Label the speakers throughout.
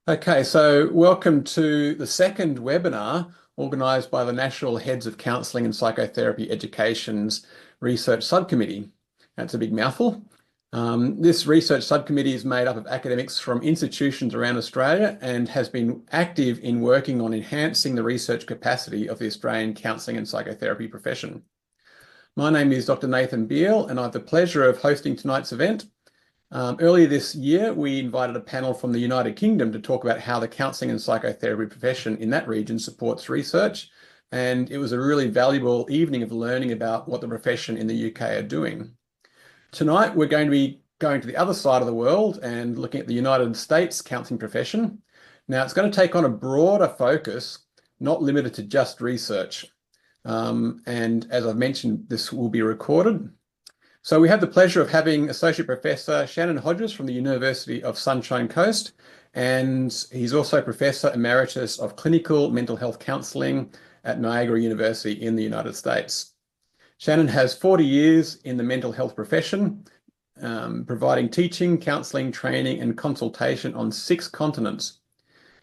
Speaker 1: Okay, so welcome to the second webinar organised by the National Heads of Counselling and Psychotherapy Education's Research Subcommittee. That's a big mouthful. This research subcommittee is made up of academics from institutions around Australia and has been active in working on enhancing the research capacity of the Australian counselling and psychotherapy profession. My name is Dr. Nathan Beale, and I have the pleasure of hosting tonight's event. Earlier this year, we invited a panel from the United Kingdom to talk about how the counselling and psychotherapy profession in that region supports research. And it was a really valuable evening of learning about what the profession in the UK are doing. Tonight, we're going to be going to the other side of the world and looking at the United States counselling profession. Now, it's going to take on a broader focus, not limited to just research. And as I've mentioned, this will be recorded. So we have the pleasure of having Associate Professor Shannon Hodges from the University of Sunshine Coast, and he's also Professor Emeritus of Clinical Mental Health Counselling at Niagara University in the United States. Shannon has 40 years in the mental health profession, providing teaching, counselling, training, and consultation on 6 continents.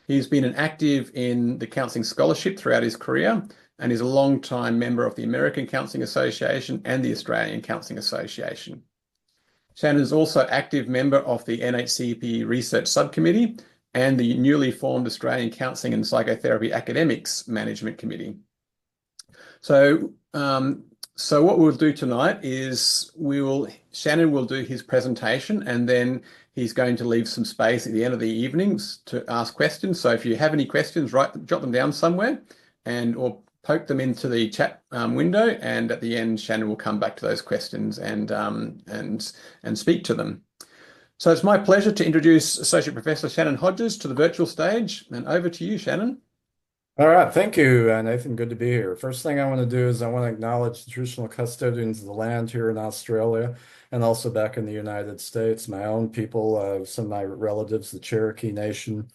Speaker 1: He's been an active in the counselling scholarship throughout his career and is a long-time member of the American Counselling Association and the Australian Counselling Association. Shannon is also active member of the NHCP Research Subcommittee and the newly formed Australian Counselling and Psychotherapy Academics Management Committee. So what we'll do tonight is Shannon will do his presentation, and then he's going to leave some space at the end of the evenings to ask questions. So if you have any questions, jot them down somewhere or poke them into the chat window, and at the end, Shannon will come back to those questions and speak to them. So it's my pleasure to introduce Associate Professor Shannon Hodges to the virtual stage, and over to you, Shannon.
Speaker 2: All right, thank you, Nathan. Good to be here. First thing I want to do is I want to acknowledge the traditional custodians of the land here in Australia and also back in the United States, my own people, some of my relatives, the Cherokee Nation.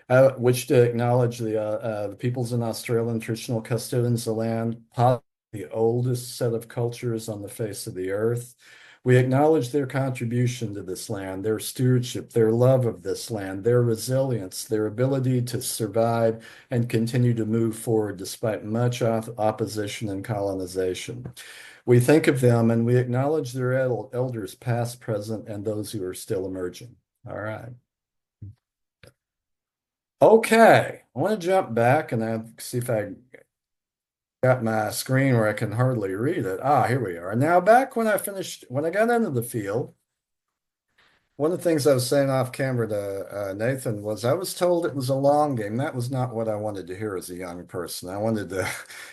Speaker 2: I wish to acknowledge the peoples in Australia and traditional custodians of the land, possibly the oldest set of cultures on the face of the earth. We acknowledge their contribution to this land, their stewardship, their love of this land, their resilience, their ability to survive and continue to move forward despite much opposition and colonization. We think of them and we acknowledge their elders, past, present, and those who are still emerging. All right. Okay, I want to jump back and see if I got my screen where I can hardly read it. Here we are. Now, back when I got into the field, one of the things I was saying off camera to Nathan was I was told it was a long game. That was not what I wanted to hear as a young person. I wanted to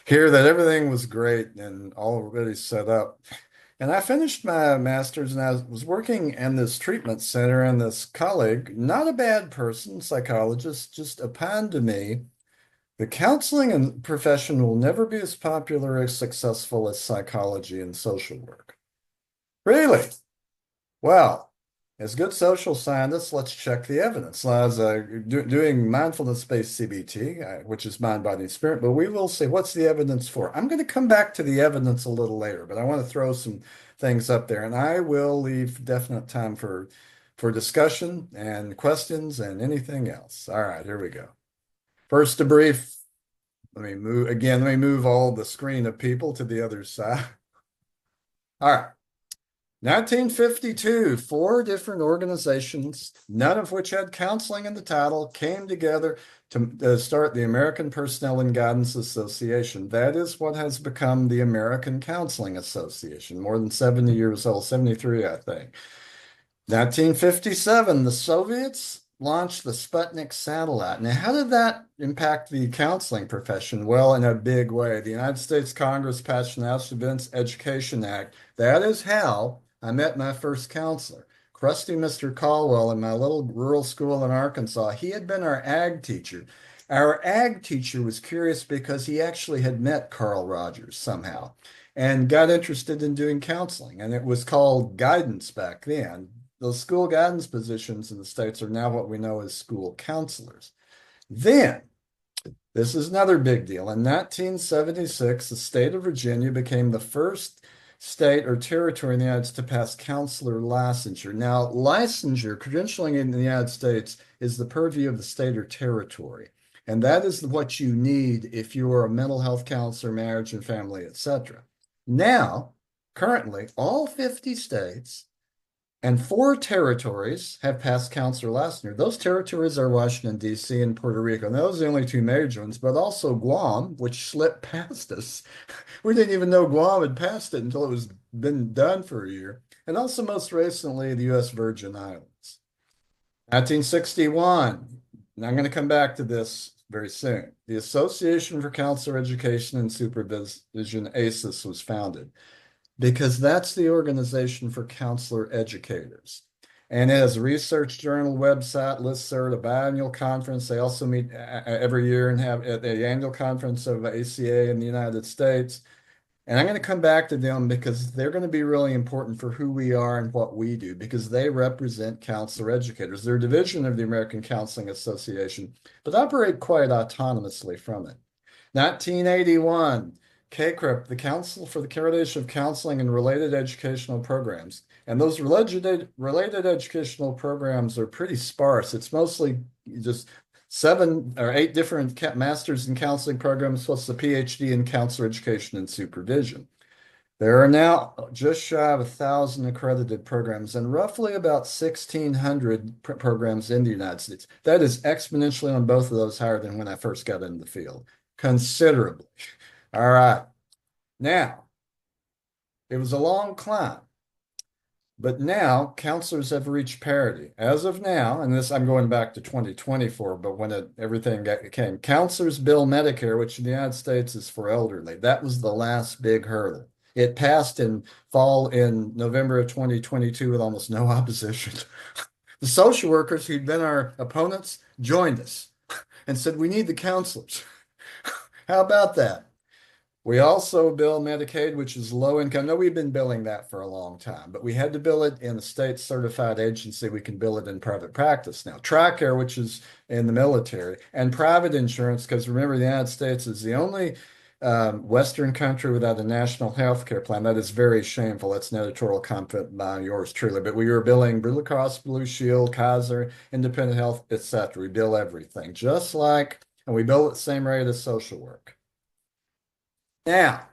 Speaker 2: hear that everything was great and already set up. And I finished my master's and I was working in this treatment center, and this colleague, not a bad person, psychologist, just opined to me, the counseling and profession will never be as popular or successful as psychology and social work. Really? Well, as good social scientists, let's check the evidence. I was doing mindfulness-based CBT, which is mind, body, and spirit, but we will say, what's the evidence for? I'm going to come back to the evidence a little later, but I want to throw some things up there, and I will leave definite time for discussion and questions and anything else. All right, here we go. First, a brief, let me move all the screen of people to the other side. All right. 1952, 4 different organizations, none of which had counseling in the title, came together to start the American Personnel and Guidance Association. That is what has become the American Counseling Association, more than 70 years old, 73, I think. 1957, the Soviets launched the Sputnik satellite. Now, how did that impact the counseling profession? Well, in a big way. The United States Congress passed the National Defense Education Act. That is how I met my first counselor, crusty Mr. Caldwell, in my little rural school in Arkansas. He had been our ag teacher. Our ag teacher was curious because he actually had met Carl Rogers somehow and got interested in doing counseling. And it was called guidance back then. Those school guidance positions in the States are now what we know as school counselors. Then, this is another big deal. In 1976, the state of Virginia became the first state or territory in the United States to pass counselor licensure. Now, licensure, credentialing in the United States is the purview of the state or territory. And that is what you need if you are a mental health counselor, marriage and family, etc. Now, currently, all 50 states and 4 territories have passed counselor licensure. Those territories are Washington, D.C. and Puerto Rico. And those are the only 2 major ones, but also Guam, which slipped past us. We didn't even know Guam had passed it until it was been done for a year. And also most recently, the U.S. Virgin Islands. 1961, and I'm going to come back to this very soon. The Association for Counselor Education and Supervision, ACES, was founded because that's the organization for counselor educators. And it has a research journal, website, listserv, a biannual conference. They also meet every year and have at the annual conference of ACA in the United States. And I'm going to come back to them because they're going to be really important for who we are and what we do, because they represent counselor educators. They're a division of the American Counseling Association, but operate quite autonomously from it. 1981, CACREP, the Council for the Accreditation of Counseling and Related Educational Programs. And those related educational programs are pretty sparse. It's mostly just 7 or 8 different masters in counseling programs, plus the PhD in counselor education and supervision. There are now just shy of 1,000 accredited programs and roughly about 1,600 programs in the United States. That is exponentially on both of those higher than when I first got into the field, considerably. All right. Now, it was a long climb, but now counselors have reached parity. As of now, and this I'm going back to 2024, but when everything came, counselors bill Medicare, which in the United States is for elderly. That was the last big hurdle. It passed in November of 2022 with almost no opposition. The social workers who'd been our opponents joined us and said, we need the counselors. How about that? We also bill Medicaid, which is low income. No, we've been billing that for a long time, but we had to bill it in a state certified agency. We can bill it in private practice now. TRICARE, which is in the military, and private insurance, because remember, the United States is the only Western country without a national health care plan. That is very shameful. That's an editorial comment by yours truly. But we were billing Blue Cross, Blue Shield, Kaiser, Independent Health, etc. We bill everything, just like, and we bill at the same rate as social work. Now,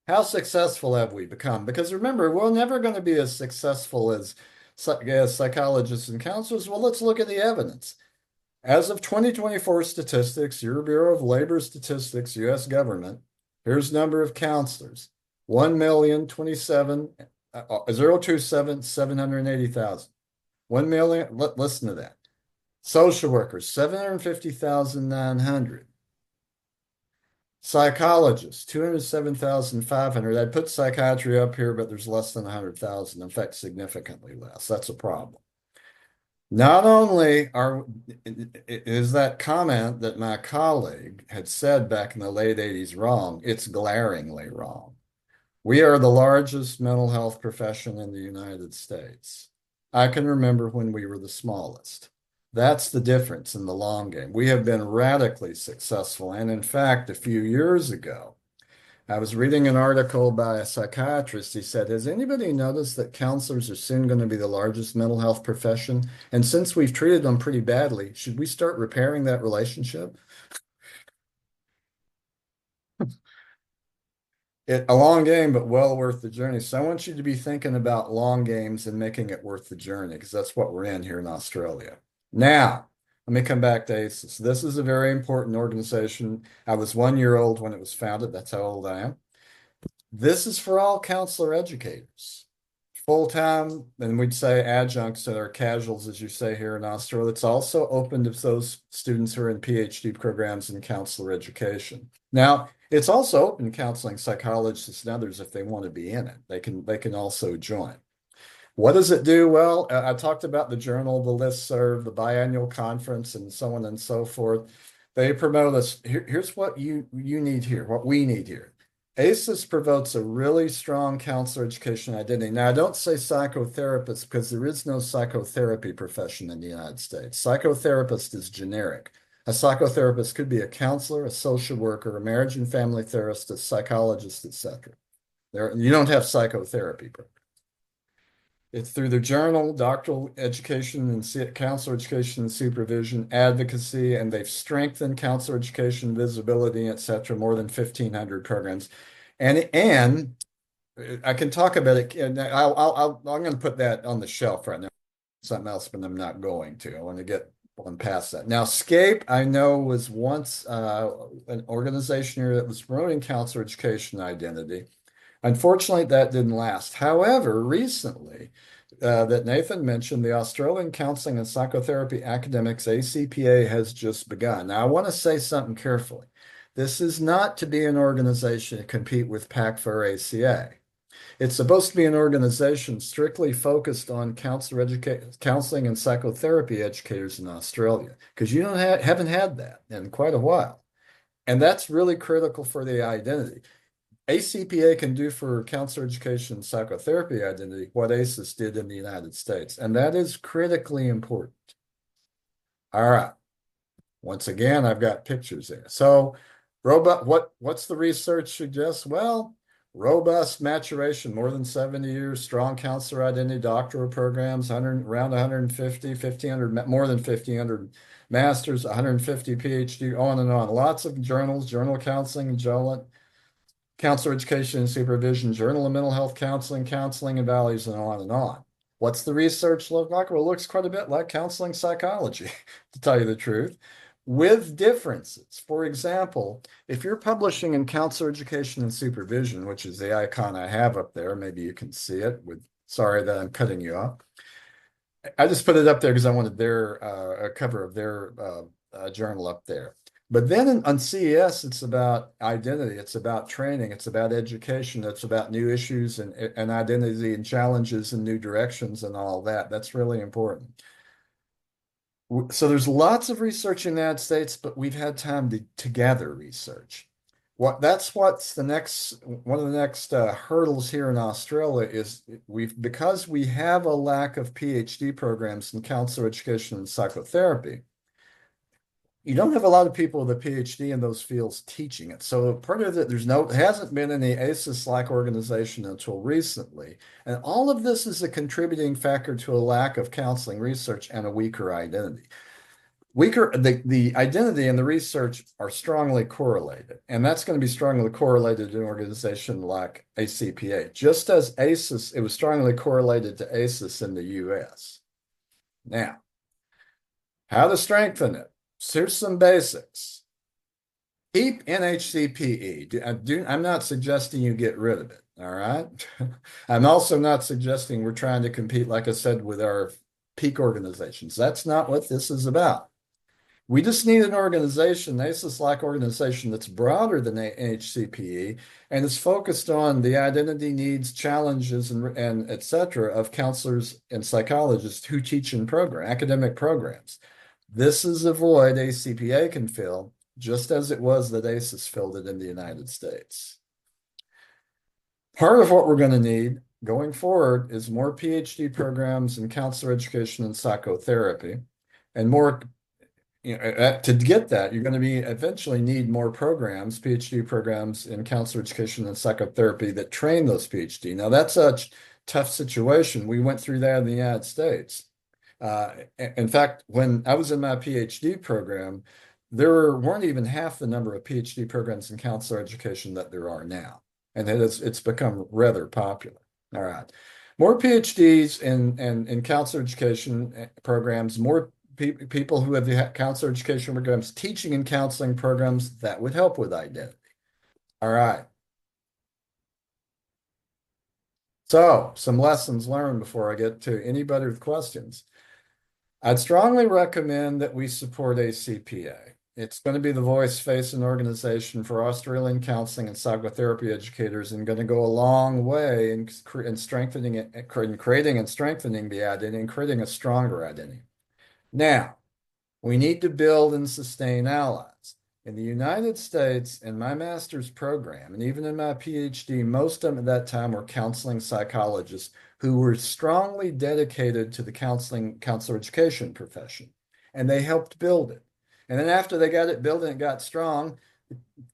Speaker 2: how successful have we become? Because remember, we're never going to be as successful as psychologists and counselors. Well, let's look at the evidence. As of 2024 statistics, your Bureau of Labor Statistics, U.S. government, here's number of counselors, 1,027,780,000. 1 million, listen to that. Social workers, 750,900. Psychologists, 207,500. I'd put psychiatry up here, but there's less than 100,000. In fact, significantly less. That's a problem. Not only is that comment that my colleague had said back in the late 80s wrong, it's glaringly wrong. We are the largest mental health profession in the United States. I can remember when we were the smallest. That's the difference in the long game. We have been radically successful. And in fact, a few years ago, I was reading an article by a psychiatrist. He said, has anybody noticed that counselors are soon going to be the largest mental health profession? And since we've treated them pretty badly, should we start repairing that relationship? A long game, but well worth the journey. So I want you to be thinking about long games and making it worth the journey, because that's what we're in here in Australia. Now, let me come back to ACES. This is a very important organization. I was 1 year old when it was founded. That's how old I am. This is for all counselor educators, full-time, and we'd say adjuncts that are casuals, as you say here in Australia. It's also open to those students who are in PhD programs in counselor education. Now, it's also open to counseling psychologists and others if they want to be in it. They can also join. What does it do? Well, I talked about the journal, the listserv, the biannual conference, and so on and so forth. They promote us. Here's what you need here, what we need here. ACES promotes a really strong counselor education identity. Now, I don't say psychotherapist because there is no psychotherapy profession in the United States. Psychotherapist is generic. A psychotherapist could be a counselor, a social worker, a marriage and family therapist, a psychologist, etc. You don't have psychotherapy programs. It's through the journal, doctoral education and counselor education and supervision, advocacy, and they've strengthened counselor education, visibility, etc. More than 1,500 programs. And I can talk about it, and I'm going to put that on the shelf right now. Something else, but I'm not going to. I want to get one past that. Now, SCAPE, I know, was once an organization here that was promoting counselor education identity. Unfortunately, that didn't last. However, recently, that Nathan mentioned, the Australian Counselling and Psychotherapy Academics, ACPA, has just begun. Now, I want to say something carefully. This is not to be an organization to compete with PACFA or ACA. It's supposed to be an organization strictly focused on counseling and psychotherapy educators in Australia, because you haven't had that in quite a while. And that's really critical for the identity. ACPA can do for counselor education and psychotherapy identity what ACES did in the United States, and that is critically important. All right. Once again, I've got pictures there. So, what's the research suggest? Well, robust maturation, more than 70 years, strong counselor identity, doctoral programs, around 150, 1,500, more than 1,500 masters, 150 PhD, on and on. Lots of journals, Journal of Counseling, Counselor Education and Supervision, Journal of Mental Health Counseling, Counseling and Values, and on and on. What's the research look like? Well, it looks quite a bit like counseling psychology, to tell you the truth, with differences. For example, if you're publishing in Counselor Education and Supervision, which is the icon I have up there, maybe you can see it sorry that I'm cutting you off. I just put it up there because I wanted a cover of their journal up there. But then on CES, it's about identity, it's about training, it's about education, it's about new issues and identity and challenges and new directions and all that. That's really important. So there's lots of research in the United States, but we've had time to gather research. What's one of the next hurdles here in Australia is because we have a lack of PhD programs in counselor education and psychotherapy. You don't have a lot of people with a PhD in those fields teaching it. So part of it, hasn't been any ACES-like organization until recently. And all of this is a contributing factor to a lack of counseling research and a weaker identity. The identity and the research are strongly correlated, and that's going to be strongly correlated to an organization like ACPA. Just as ACES, it was strongly correlated to ACES in the US. Now, how to strengthen it? Here's some basics. Keep NHCPE. I'm not suggesting you get rid of it, all right? I'm also not suggesting we're trying to compete, like I said, with our peak organizations. That's not what this is about. We just need an organization, ACES-like organization, that's broader than NHCPE and is focused on the identity needs, challenges, and et cetera of counselors and psychologists who teach in academic programs. This is a void ACPA can fill, just as it was that ACES filled it in the United States. Part of what we're going to need going forward is more PhD programs in counselor education and psychotherapy, and more. To get that, you're going to eventually need more programs, PhD programs in counselor education and psychotherapy that train those PhD. Now, that's a tough situation. We went through that in the United States. In fact, when I was in my PhD program, there weren't even half the number of PhD programs in counselor education that there are now. And it's become rather popular. All right. More PhDs in counselor education programs, more people who have the counselor education programs, teaching and counseling programs, that would help with identity. All right. So some lessons learned before I get to anybody with questions. I'd strongly recommend that we support ACPA. It's going to be the voice, face, and organization for Australian counseling and psychotherapy educators, and going to go a long way in strengthening it, in creating and strengthening the identity and creating a stronger identity. Now, we need to build and sustain allies. In the United States, in my master's program, and even in my PhD, most of them at that time were counseling psychologists who were strongly dedicated to the counselor education profession, and they helped build it. And then after they got it built and it got strong,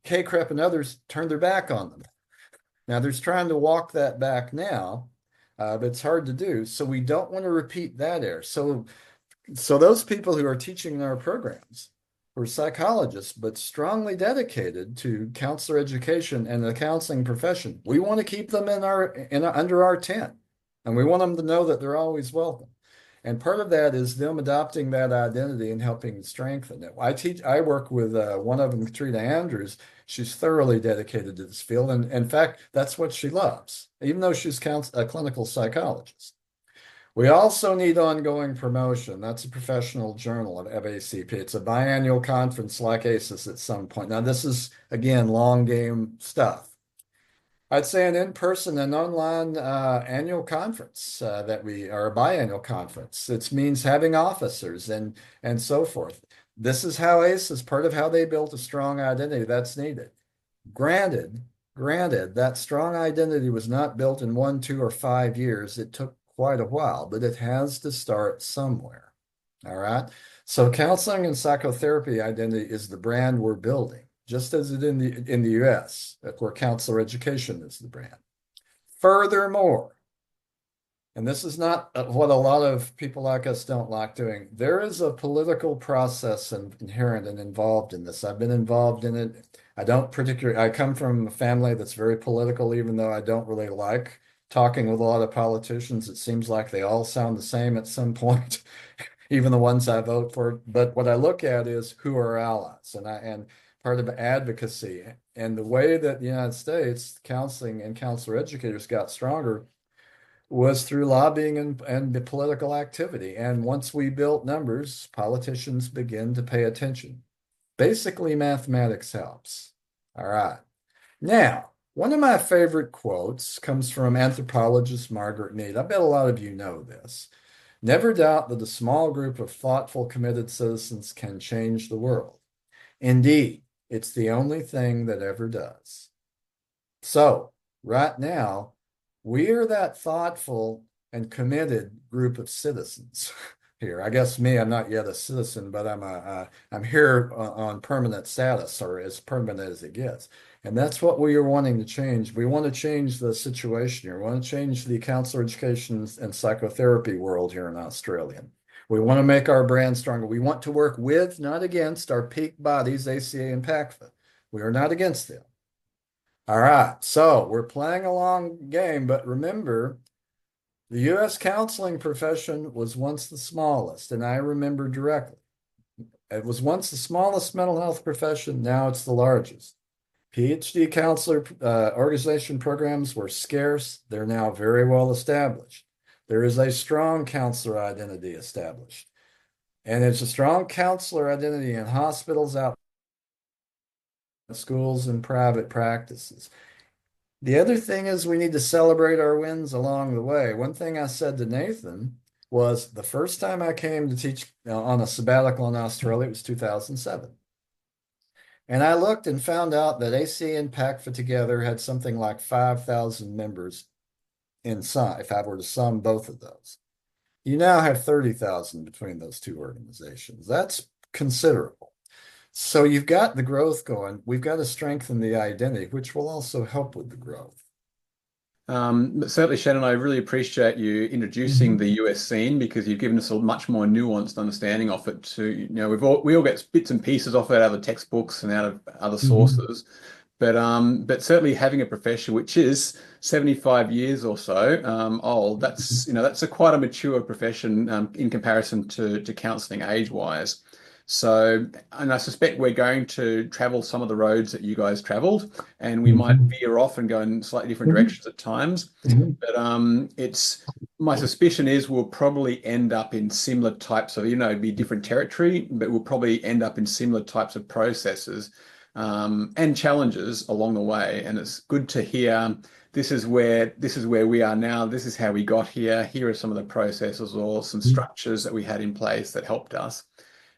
Speaker 2: K-Crep and others turned their back on them. Now, there's trying to walk that back now, but it's hard to do. So we don't want to repeat that error. So those people who are teaching in our programs were psychologists, but strongly dedicated to counselor education and the counseling profession. We want to keep them under our tent, and we want them to know that they're always welcome. And part of that is them adopting that identity and helping strengthen it. I work with one of them, Katrina Andrews. She's thoroughly dedicated to this field. And in fact, that's what she loves, even though she's a clinical psychologist. We also need ongoing promotion. That's a professional journal of ACP. It's a biannual conference like ACES at some point. Now, this is, again, long game stuff. I'd say an in-person and online annual conference or a biannual conference. It means having officers and so forth. This is how ACES, part of how they built a strong identity that's needed. Granted, that strong identity was not built in 1, 2, or 5 years. It took quite a while, but it has to start somewhere. All right. So counseling and psychotherapy identity is the brand we're building, just as it in the US, where counselor education is the brand. Furthermore, and this is not what a lot of people like us don't like doing, there is a political process inherent and involved in this. I've been involved in it. I come from a family that's very political, even though I don't really like talking with a lot of politicians. It seems like they all sound the same at some point, even the ones I vote for. But what I look at is who are allies, and part of advocacy. And the way that the United States counseling and counselor educators got stronger was through lobbying and the political activity. And once we built numbers, politicians begin to pay attention. Basically, mathematics helps. All right. Now, one of my favorite quotes comes from anthropologist Margaret Mead. I bet a lot of you know this. Never doubt that a small group of thoughtful, committed citizens can change the world. Indeed, it's the only thing that ever does. So, right now, we are that thoughtful and committed group of citizens here. I guess I'm not yet a citizen, but I'm here on permanent status, or as permanent as it gets. And that's what we are wanting to change. We want to change the situation here. We want to change the counselor education and psychotherapy world here in Australia. We want to make our brand stronger. We want to work with, not against, our peak bodies, ACA and PACFA. We are not against them. All right, so we're playing a long game, but remember, the U.S. counseling profession was once the smallest, and I remember directly. It was once the smallest mental health profession, now it's the largest. PhD counselor organization programs were scarce. They're now very well established. There is a strong counselor identity established. And it's a strong counselor identity in hospitals, out schools, and private practices. The other thing is we need to celebrate our wins along the way. One thing I said to Nathan was the first time I came to teach on a sabbatical in Australia, it was 2007. And I looked and found out that AC and PACFA together had something like 5,000 members in sum, if I were to sum both of those. You now have 30,000 between those two organizations. That's considerable. So you've got the growth going. We've got to strengthen the identity, which will also help with the growth.
Speaker 1: But certainly, Shannon, I really appreciate you introducing the US scene, because you've given us a much more nuanced understanding of it too. We all get bits and pieces off it out of the textbooks and out of other sources. But certainly having a profession which is 75 years or so old, that's quite a mature profession in comparison to counselling age-wise. So, and I suspect we're going to travel some of the roads that you guys traveled, and we might veer off and go in slightly different directions at times. But my suspicion is we'll probably end up in similar types of, be different territory, but we'll probably end up in similar types of processes and challenges along the way. And it's good to hear this is where we are now. This is how we got here. Here are some of the processes or some structures that we had in place that helped us.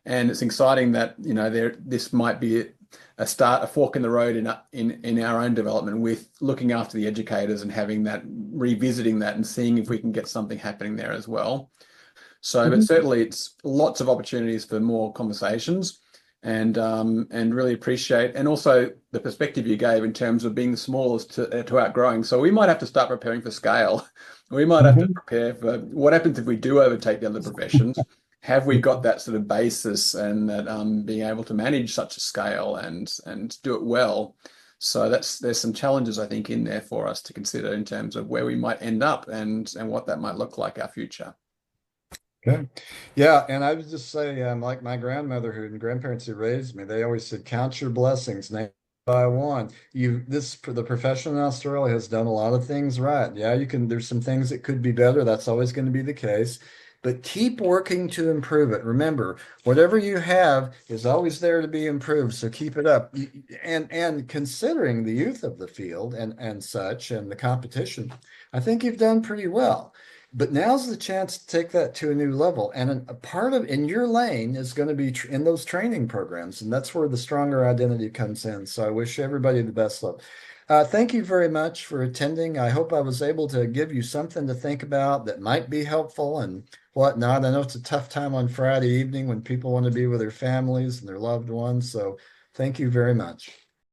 Speaker 1: And it's exciting that this might be a fork in the road in our own development, with looking after the educators and revisiting that and seeing if we can get something happening there as well. So, but certainly it's lots of opportunities for more conversations. and really appreciate, and also the perspective you gave in terms of being the smallest to outgrowing. So we might have to start preparing for scale. We might have to
Speaker 2: Mhm.
Speaker 1: prepare for what happens if we do overtake the other professions. Have we got that sort of basis and that being able to manage such a scale and do it well? So there's some challenges I think in there for us to consider in terms of where we might end up and what that might look like our future.
Speaker 2: Okay. Yeah, and I would just say, like my grandmother who and grandparents who raised me, they always said, count your blessings, name by one. The profession in Australia has done a lot of things right. Yeah, there's some things that could be better. That's always going to be the case. But keep working to improve it. Remember, whatever you have is always there to be improved. So keep it up. And considering the youth of the field and such and the competition, I think you've done pretty well. But now's the chance to take that to a new level. And a part of in your lane is going to be in those training programs. And that's where the stronger identity comes in. So I wish everybody the best luck. Thank you very much for attending. I hope I was able to give you something to think about that might be helpful and whatnot. I know it's a tough time on Friday evening when people want to be with their families and their loved ones. So thank you very much.